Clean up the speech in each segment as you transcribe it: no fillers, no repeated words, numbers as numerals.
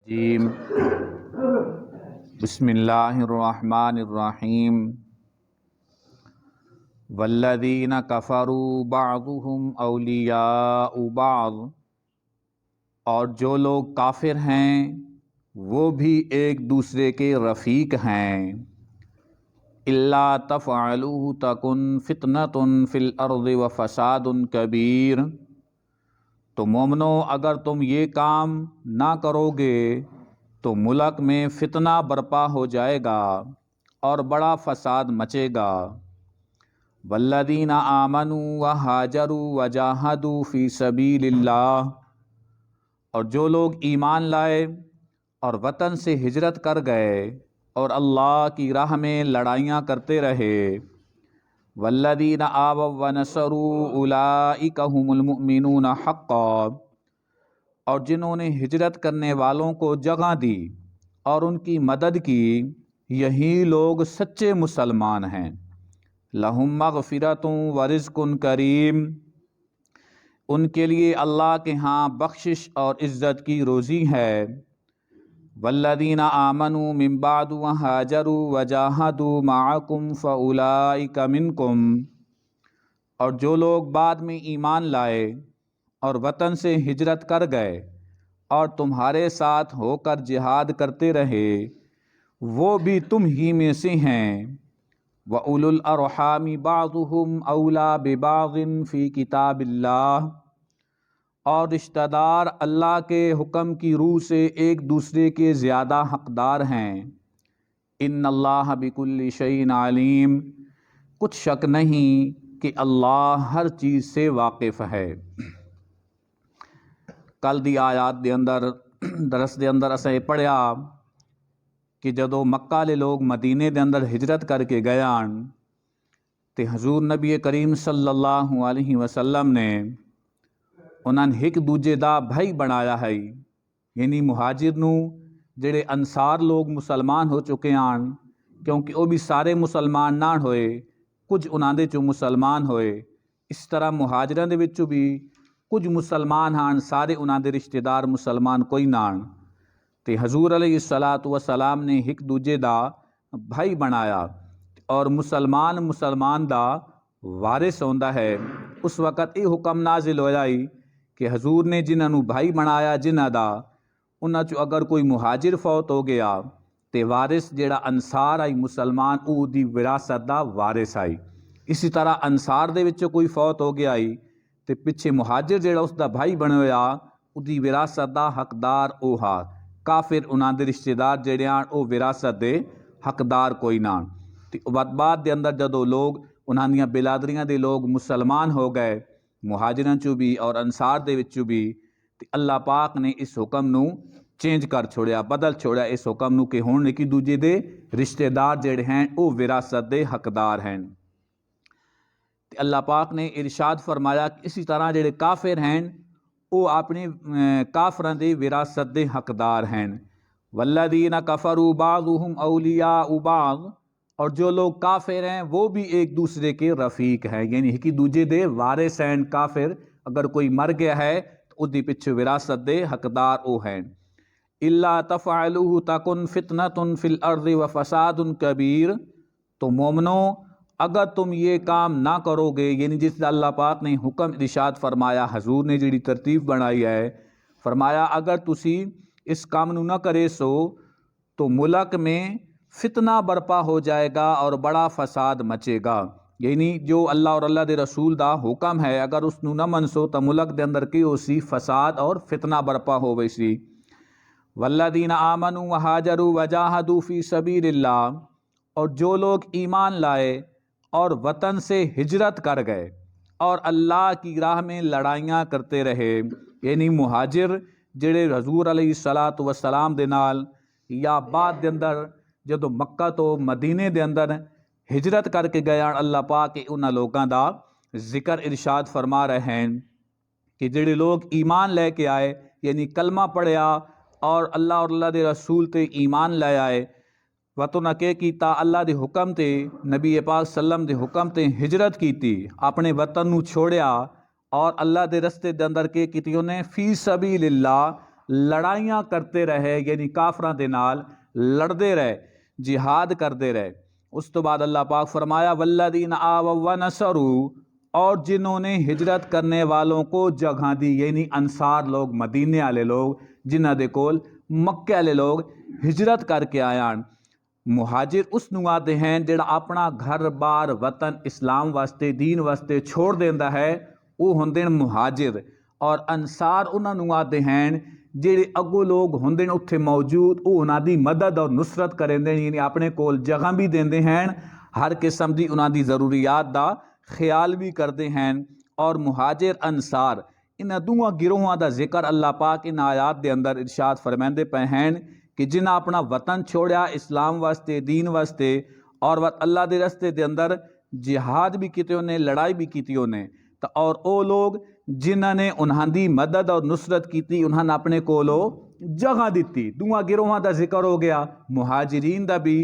جیم بسم اللہ الرحمن الرحیم والذین کفروا بعضهم اولیاء بعض، اور جو لوگ کافر ہیں وہ بھی ایک دوسرے کے رفیق ہیں۔ الا تفعلوه تکن فتنۃ فی الارض وفساد کبیر، تو مومنو اگر تم یہ کام نہ کرو گے تو ملک میں فتنہ برپا ہو جائے گا اور بڑا فساد مچے گا۔ والذین آمنوا وہاجروا وجاہدوا فی سبیل اللہ، اور جو لوگ ایمان لائے اور وطن سے ہجرت کر گئے اور اللہ کی راہ میں لڑائیاں کرتے رہے۔ والذین آووا ونصروا اولئک ھم المؤمنون حقا، اور جنہوں نے ہجرت کرنے والوں کو جگہ دی اور ان کی مدد کی، یہی لوگ سچے مسلمان ہیں۔ لہم مغفرۃ ورزق کریم، ان کے لیے اللہ کے ہاں بخشش اور عزت کی روزی ہے۔ والذین آمنوا من بعد وہاجروا وجاہدوا معکم فاولئک منکم، اور جو لوگ بعد میں ایمان لائے اور وطن سے ہجرت کر گئے اور تمہارے ساتھ ہو کر جہاد کرتے رہے، وہ بھی تم ہی میں سے ہیں۔ وَأُولُو الْأَرْحَامِ بَعْضُهُمْ أَوْلَى بِبَعْضٍ فِي كِتَابِ اللَّهِ، اور رشتہ دار اللہ کے حکم کی روح سے ایک دوسرے کے زیادہ حقدار ہیں۔ ان اللہ بکل شیء علیم، کچھ شک نہیں کہ اللہ ہر چیز سے واقف ہے۔ کل دی آیات دے اندر درس دے اندر اسیں پڑھیا کہ جدو مکہ لے لوگ مدینے دے اندر ہجرت کر کے گیان تے حضور نبی کریم صلی اللہ علیہ وسلم نے انہاں ایک دوجے دا بھائی بنایا ہے، یعنی مہاجر نو جڑے انصار لوگ مسلمان ہو چکے آن، کیونکہ وہ بھی سارے مسلمان نہ ہوئے، کچھ انہاں دے چو مسلمان ہوئے، اس طرح مہاجران دے وچوں بھی کچھ مسلمان ہان، سارے انہاں دے رشتہ دار مسلمان کوئی نہ آن، تے حضور علیہ الصلاۃ والسلام نے ایک دوجے دا بھائی بنایا، اور مسلمان دا وارث ہوندا ہے۔ اس وقت یہ حکم نازل ہویا کہ حضور نے جنہاں نو بھائی بنایا جنہاں دا، انہاں چو اگر کوئی مہاجر فوت ہو گیا تے وارث جیڑا انصار آئی مسلمان او دی وراثت دا وارث آئی۔ اسی طرح انصار دے وچ کوئی فوت ہو گیا تے پیچھے مہاجر جیڑا اس دا بھائی بنے ہویا او دی وراثت دا حقدار او ہا۔ کافر انہاں دے رشتہ دار جیڑے آن او وراثت دے حقدار کوئی نہ۔ تے بعد دے اندر جدو لوگ انہاں دیاں بلادریاں دے لوگ مسلمان ہو گئے، مہاجران چو بھی اور انصار دے وچوں بھی، تے اللہ پاک نے اس حکم نو چینج کر چھوڑیا، بدل چھوڑیا اس حکم نو کہ ہن ایک دوجے دے رشتہ دار جڑے ہیں او وراثت دے حقدار ہیں۔ تے اللہ پاک نے ارشاد فرمایا کہ اسی طرح جڑے کافر ہیں او اپنے کافراں دے وراثت دے حقدار ہیں۔ والذین کفروا بعضهم اولیاء بعض، اور جو لوگ کافر ہیں وہ بھی ایک دوسرے کے رفیق ہیں، یعنی ایک دوجے دے وارث ہیں۔ کافر اگر کوئی مر گیا ہے تو اس دی پیچھے وراثت دے حقدار او ہیں۔ الا تفعلوه تکن فتنۃ فی الارض وفساد کبیر، تو مومنو اگر تم یہ کام نہ کرو گے، یعنی جس دا اللہ پاک نے حکم ارشاد فرمایا، حضور نے جڑی ترتیب بنائی ہے، فرمایا اگر تسی اس کام نو نہ کرے سو تو ملک میں فتنہ برپا ہو جائے گا اور بڑا فساد مچے گا۔ یعنی جو اللہ اور اللہ دے رسول دا حکم ہے اگر اس نو نہ منسو تو ملک دے اندر کی ہو سی فساد اور فتنہ برپا ہو وی سی۔ والذین آمنوا وہاجروا وجاہدوا فی سبیل اللہ، اور جو لوگ ایمان لائے اور وطن سے ہجرت کر گئے اور اللہ کی راہ میں لڑائیاں کرتے رہے، یعنی مہاجر جڑے حضور علیہ الصلاۃ والسلام دے نال یا بعد دے اندر جدو مکہ تو مدینے دے اندر ہجرت کر کے گیا، اللہ پاک انہاں لوگاں دا ذکر ارشاد فرما رہے ہیں کہ جڑے لوگ ایمان لے کے آئے، یعنی کلمہ پڑھیا اور اللہ دے رسول تے ایمان لے آئے، وطن کے کیتا اللہ دے حکم تے، نبی پاک صلی اللہ علیہ وسلم دے حکم تے ہجرت کیتی، اپنے وطن نو چھوڑیا اور اللہ دے رستے دے اندر کے کیتی انہیں فی سبیل اللہ، لڑائیاں کرتے رہے، یعنی کافراں دے نال لڑدے رہے، جہاد کرتے رہے۔ اس تو بعد اللہ پاک فرمایا والذین آووا ونصروا، اور جنہوں نے ہجرت کرنے والوں کو جگہ دی، یعنی انصار لوگ، مدینے والے لوگ جنہ دے کول مکے والے لوگ ہجرت کر کے آیان۔ مہاجر اس نوں آتے ہیں جڑا اپنا گھر بار وطن اسلام واسطے دین واسطے چھوڑ دیندا ہے، وہ ہوندے مہاجر۔ اور انصار انہاں نوں آتے ہیں جڑے اگو لوگ ہوندے اتھے موجود، وہ انہاں دی مدد اور نصرت کریندے، یعنی اپنے کول جگہ بھی دیندے ہیں، ہر قسم دی انہاں دی ضروریات دا خیال بھی کرتے ہیں۔ اور مہاجر انصار انہاں دوواں گروہاں دا ذکر اللہ پاک ان آیات دے اندر ارشاد فرمیندے پے ہیں کہ جنہ اپنا وطن چھوڑیا اسلام واسطے دین واسطے، اور اللہ دے رستے دے اندر جہاد بھی کیتے انہیں، لڑائی بھی کیتی انہیں، تو اور او لوگ جنہ نے انہاں دی مدد اور نصرت کیتی، انہاں نے اپنے کولو جگہ دیتی۔ دوواں گروہاں دا ذکر ہو گیا، مہاجرین دا بھی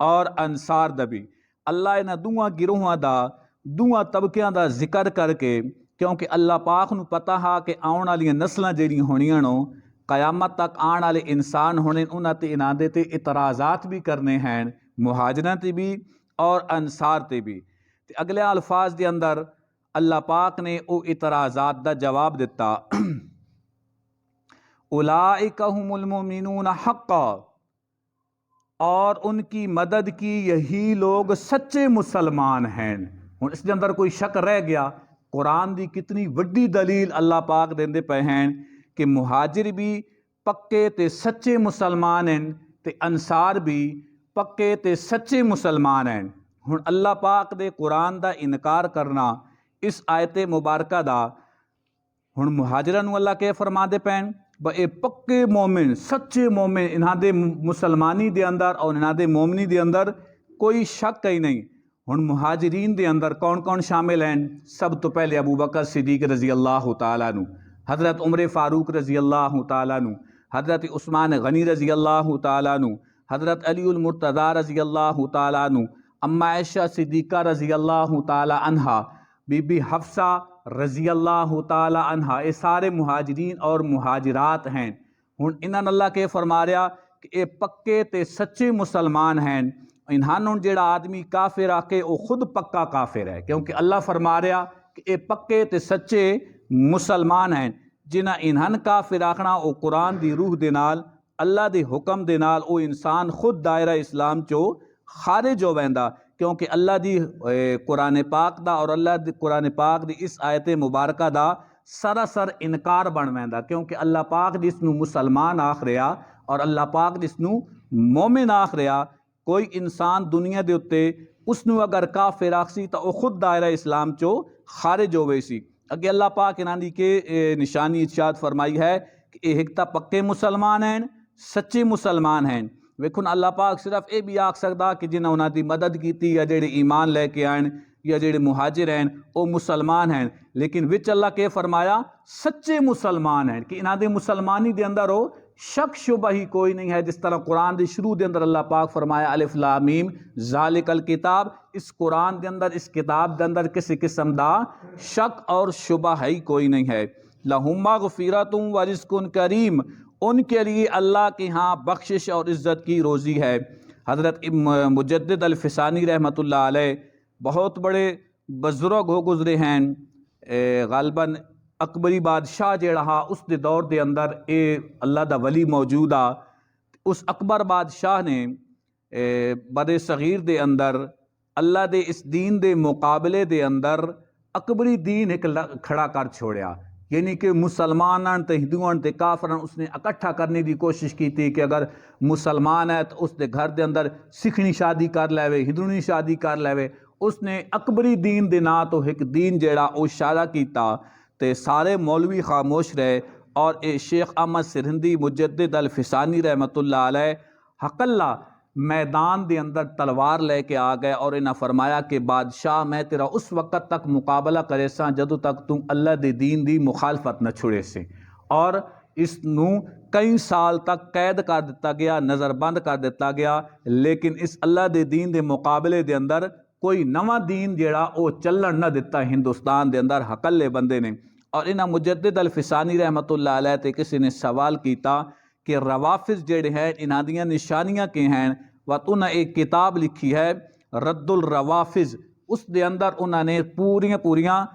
اور انصار دا بھی۔ اللہ انہاں دوواں گروہاں دا، دوواں طبقیاں دا ذکر کر کے، کیونکہ اللہ پاک نو پتہ ہا کہ آن والی نسلاں جڑی ہونیاں نو، قیامت تک آن والے انسان ہونے، انہاں تے انہاں دے تے اعتراضات بھی کرنے ہیں، مہاجراں تے بھی اور انصار تے بھی۔ تے اگلے الفاظ دے اندر اللہ پاک نے او اعتراضات دا جواب دیتا اولئک هم المؤمنون حقا، اور ان کی مدد کی یہی لوگ سچے مسلمان ہیں۔ ہن اس دے اندر کوئی شک رہ گیا؟ قرآن دی کتنی وڈی دلیل اللہ پاک دیندے پے ہیں کہ مہاجر بھی پکے تے سچے مسلمان ہیں، تے انصار بھی پکے تے سچے مسلمان ہیں۔ ہن اللہ پاک دے قرآن دا انکار کرنا اس آیت مبارکہ دا، ہن مہاجراں نوں اللہ کے فرما دے پین اے پکے مومن، سچے مومن، انہاں دے مسلمانی دے اندر اور انہاں دے مومنی دے اندر کوئی شک ہی نہیں۔ ہن مہاجرین دے اندر کون کون شامل ہیں؟ سب تو پہلے ابو بکر صدیق رضی اللہ تعالیٰ عنہ، حضرت عمر فاروق رضی اللہ تعالیٰ عنہ، حضرت عثمان غنی رضی اللہ تعالیٰ عنہ، حضرت علی المرتضیٰ رضی اللہ تعالیٰ عنہ، اما عائشہ صدیقہ رضی اللہ تعالیٰ عنہا، بی بی حفصہ رضی اللہ تعالیٰ عنہا، یہ سارے مہاجرین اور مہاجرات ہیں۔ ہن انہاں اللہ کے فرما رہا کہ اے پکے تے سچے مسلمان ہیں۔ انہاں جڑا آدمی کافر آ کے وہ خود پکا کافر ہے، کیونکہ اللہ فرما رہا کہ اے پکے تے سچے مسلمان ہیں۔ جنہ انہاں کافر آکھنا او قرآن دی روح دے نال، اللہ دے حکم دے نال او انسان خود دائرہ اسلام چو خارج ہو ویندا، کیونکہ اللہ دی قرآن پاک دا اور اللہ دی قرآن پاک دی اس آیت مبارکہ دا سراسر انکار بن ویندا، کیونکہ اللہ پاک جس نو مسلمان آکھ رہا اور اللہ پاک جس نو مومن آکھ رہا، کوئی انسان دنیا دے اتے اس نو اگر کافر آکھسی تو وہ خود دائرہ اسلام چو خارج ہوئے سی۔ اگے اللہ پاک انہاں دی کے نشانی ارشاد فرمائی ہے کہ اے ایک تا پکے مسلمان ہیں، سچے مسلمان ہیں۔ ویکھن اللہ پاک صرف اے بھی آکھ سکدا کہ جنہاں انہاں دی مدد کیتی یا جڑے ایمان لے کے آئیں یا جڑے مہاجر ہیں او مسلمان ہیں، لیکن وچ اللہ کے فرمایا سچے مسلمان ہیں، کہ انہاں دے مسلمانی دے اندر ہو شک شبہ ہی کوئی نہیں ہے۔ جس طرح قرآن دے شروع دے اندر اللہ پاک فرمایا الف لام میم ذالک الکتاب، اس قرآن دے اندر اس کتاب دے اندر کسی قسم دا شک اور شبہ ہی کوئی نہیں ہے۔ لہم مغفرۃ و رزق کریم، ان کے لیے اللہ کے ہاں بخشش اور عزت کی روزی ہے۔ حضرت مجدد الفسانی رحمۃ اللہ علیہ بہت بڑے بزرگ ہو گزرے ہیں، غالباً اکبری بادشاہ جڑا ہا اس دے دور دے اندر اے اللہ دا ولی موجود آ، اس اکبر بادشاہ نے بر صغیر دے اندر اللہ دے اس دین دے مقابلے دے اندر اکبری دین ایک کھڑا کر چھوڑیا، یعنی کہ مسلمانان تے ہندوان تے کافران اس نے اکٹھا کرنے دی کوشش کی تھی کہ اگر مسلمان ہے تو اس دے گھر دے اندر سکھنی شادی کر لے، ہندونی شادی کر لے۔ اس نے اکبری دین دے نا تو ایک دین جیڑا او اشارہ کیتا، تے سارے مولوی خاموش رہے، اور اے شیخ احمد سرہندی مجدد الفسانی رحمۃ اللہ علیہ حق اللہ میدان دے اندر تلوار لے کے آ گئے، اور انہاں فرمایا کہ بادشاہ میں تیرا اس وقت تک مقابلہ کرے ساں جدوں تک تم اللہ دے دین دی مخالفت نہ چھڑے سے، اور اس نو کئی سال تک قید کر دیتا گیا، نظر بند کر دیتا گیا، لیکن اس اللہ دے دین دے مقابلے دے اندر کوئی نواں دین جیڑا او چلن نہ دیتا ہندوستان دے اندر حقلے بندے نے۔ اور انہاں مجدد الفسانی رحمت اللہ علیہ تے کسی نے سوال کیتا کہ روافظ جڑے ہیں انہاں دیاں نشانیاں کی ہیں، وقت انہاں ایک کتاب لکھی ہے رد الروافظ، اس دے اندر انہاں نے پوریاں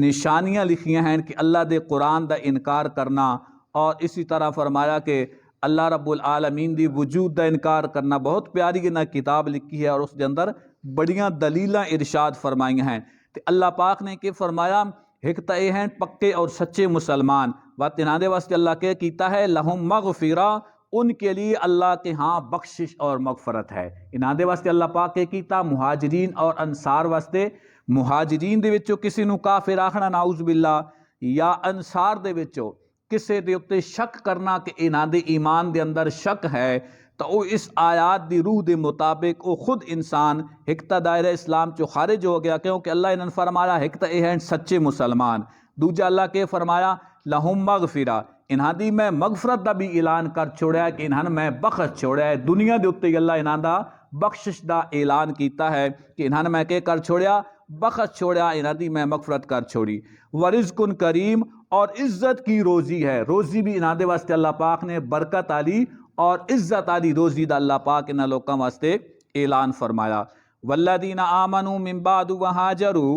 نشانیاں لکھیاں ہیں کہ اللہ دے قرآن دا انکار کرنا، اور اسی طرح فرمایا کہ اللہ رب العالمین دی وجود دا انکار کرنا، بہت پیاری انہاں کتاب لکھی ہے، اور اس دے اندر بڑیاں دلیلاں ارشاد فرمائی ہیں۔ تو اللہ پاک نے کہ فرمایا ایک تو یہ ہیں پکے اور سچے مسلمان، بات انہاں دے واسطے اللہ کے کیتا ہے لہم مغفرہ، ان کے لیے اللہ کے ہاں بخشش اور مغفرت ہے۔ انہاں دے واسطے اللہ پاک کے کیتا مہاجرین اور انصار واسطے، مہاجرین دے وچوں کسی نو کافر آکھنا نعوذ باللہ، یا انصار دے وچوں کسے دے اتے شک کرنا کہ انہاں دے ایمان دے اندر شک ہے، تو وہ اس آیات دی روح دے مطابق وہ خود انسان ایک تا دائرہ اسلام چو خارج ہو گیا، کیونکہ اللہ انہوں نے فرمایا ایک تا یہ ہیں سچے مسلمان، دوجا اللہ کے فرمایا لہم مغفرہ، انہاں دی میں مغفرت دا بھی اعلان کر چھوڑیا ہے کہ انہاں میں بخش چھوڑیا ہے، دنیا دے اتے اللہ انہاں دا بخشش دا اعلان کیتا ہے کہ انہاں میں کہ کر چھوڑیا، بخش چھوڑیا، انہاں دی میں مغفرت کر چھوڑی۔ ورزق کریم، اور عزت کی روزی ہے، روزی بھی انہاں دے واسطے اللہ پاک نے برکت علی اور عزت علی روزی دا اللہ پاک انہاں لوکاں واسطے اعلان فرمایا۔ والذین آمنوا من بعد وہاجروا،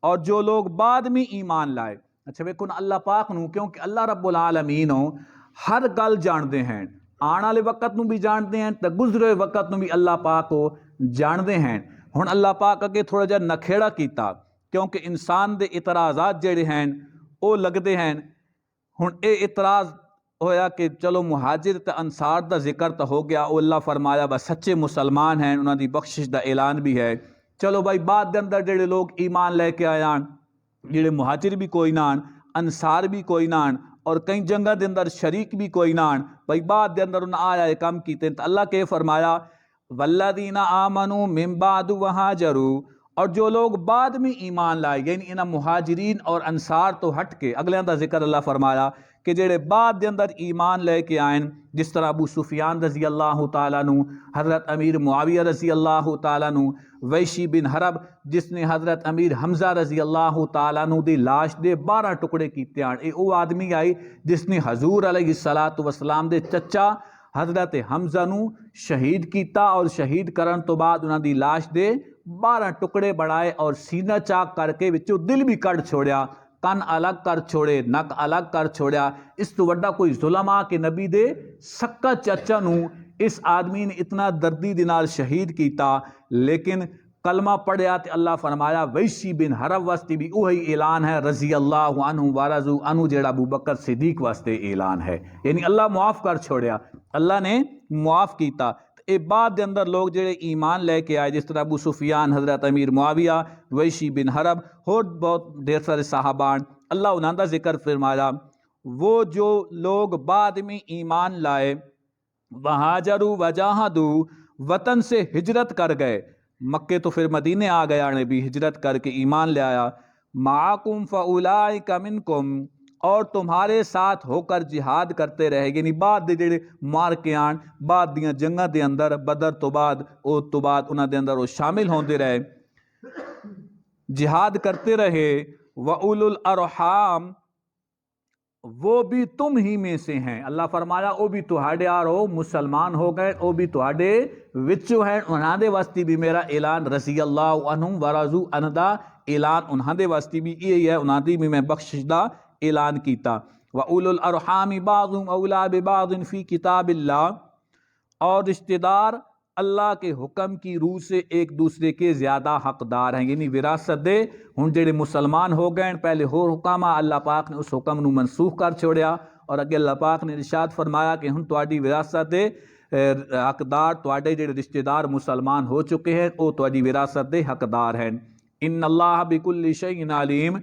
اور جو لوگ بعد میں ایمان لائے۔ اچھا ویکھو اللہ پاک نو، کیونکہ اللہ رب العالمین ہر گل جاندے ہیں، آن والے وقت نو بھی جاندے ہیں تے گزرے وقت نو بھی اللہ پاک کو جاندے ہیں۔ ہن اللہ پاک اگے تھوڑا جا نکھیڑا کیتا، کیونکہ انسان دے اعتراضات جڑے ہیں وہ لگتے ہیں۔ ہن اے اعتراض ہویا کہ چلو مہاجر تے انصار دا ذکر تو ہو گیا، وہ اللہ فرمایا بس سچے مسلمان ہیں، انہاں دی بخشش دا اعلان بھی ہے۔ چلو بھائی بعد دے اندر جڑے لوگ ایمان لے کے آیاں، جڑے مہاجر بھی کوئی نان، انصار بھی کوئی نان، اور کئی جنگہ دے اندر شریک بھی کوئی نان، بھائی بعد دے اندر انہاں آیا کام کیتے ہیں، تو اللہ کے فرمایا والذین آمنوا من بعد وہاجروا، اور جو لوگ بعد میں ایمان لائے، یعنی انہاں مہاجرین اور انصار تو ہٹ کے اگلے دا ذکر اللہ فرمایا کہ جڑے بعد دے اندر ایمان لے کے آئیں، جس طرح ابو سفیان رضی اللہ تعالیٰ عنہ، حضرت امیر معاویہ رضی اللہ تعالیٰ عنہ، ویشی بن حرب جس نے حضرت امیر حمزہ رضی اللہ تعالیٰ عنہ دی لاش دے 12 ٹکڑے کیتے ہیں، اے او آدمی آئی جس نے حضور علیہ السلام دے چچا حضرت حمزہ نو شہید کیتا، اور شہید کرن تو بعد انہاں دی لاش دے 12 ٹکڑے بڑھائے اور سینہ چاک کر کے وچوں دل بھی کڑ چھوڑیا، کن الگ کر چھوڑے، نک الگ کر چھوڑیا۔ اس تو وڈا کوئی ظلم آ کہ نبی دے سکا چچا نو اس آدمی نے اتنا دردی دے نال شہید کیتا، لیکن کلمہ پڑھیا تے اللہ فرمایا ویشی بن حرب واسطے بھی وہی اعلان ہے رضی اللہ عنہ ورضوا عنہ، جیڑا ابو بکر صدیق واسطے اعلان ہے، یعنی اللہ معاف کر چھوڑیا، اللہ نے معاف کیتا۔ اے بعد دے اندر لوگ جڑے ایمان لے کے آئے، جس طرح ابو سفیان، حضرت امیر معاویہ، ویشی بن حرب، اور بہت ڈھیر سارے صحابان، اللہ انہاں دا ذکر فرمایا وہ جو لوگ بعد میں ایمان لائے، وہاجروا وجاہدوا، وطن سے ہجرت کر گئے، مکے تو پھر مدینے آ گیا، نبی ہجرت کر کے ایمان لے آیا، معاکم فاولئک منکم، اور تمہارے ساتھ ہو کر جہاد کرتے رہے، یعنی بعد دے جڑے مار کے آن، بعد دیاں جنگاں دے اندر، بدر تو بعد، اوت تو بعد انہاں دے اندر وہ شامل ہوندے رہے، جہاد کرتے رہے۔ وَأُولُو الْأَرْحَامِ، وہ بھی تم ہی میں سے ہیں، اللہ فرمایا وہ بھی تہاڈے آرو مسلمان ہو گئے، وہ بھی تہاڈے وچوں ہیں، انہاں دے واسطے بھی میرا اعلان رضی اللہ عنہم ورضوا عنہ دا اعلان انہاں دے واسطے بھی یہی ہے، انہاں دی بھی میں بخشش دا اعلان کیتا۔ وَأُولُو الْأَرْحَامِ بَعْضُهُمْ أَوْلَىٰ بِبَعْضٍ فِي کتاب اللہ، اور رشتہ دار اللہ کے حکم کی روح سے ایک دوسرے کے زیادہ حقدار ہیں، یعنی وراثت دے ہن جڑے مسلمان ہو گئے پہلے ہو حکم اللہ پاک نے اس حکم نو منسوخ کر چھوڑیا، اور اگے اللہ پاک نے ارشاد فرمایا کہ ہن تواڈی وراثت دے حقدار تواڈے جڑے رشتہ دار مسلمان ہو چکے ہیں وہ تواڈی وراثت دے حقدار ہیں۔ ان اللہ بکل شیء علیم،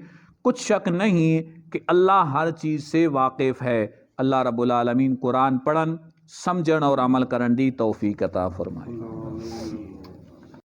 کچھ شک نہیں کہ اللہ ہر چیز سے واقف ہے۔ اللہ رب العالمین قرآن پڑھن، سمجھن اور عمل کرن دی توفیق عطا فرمائے۔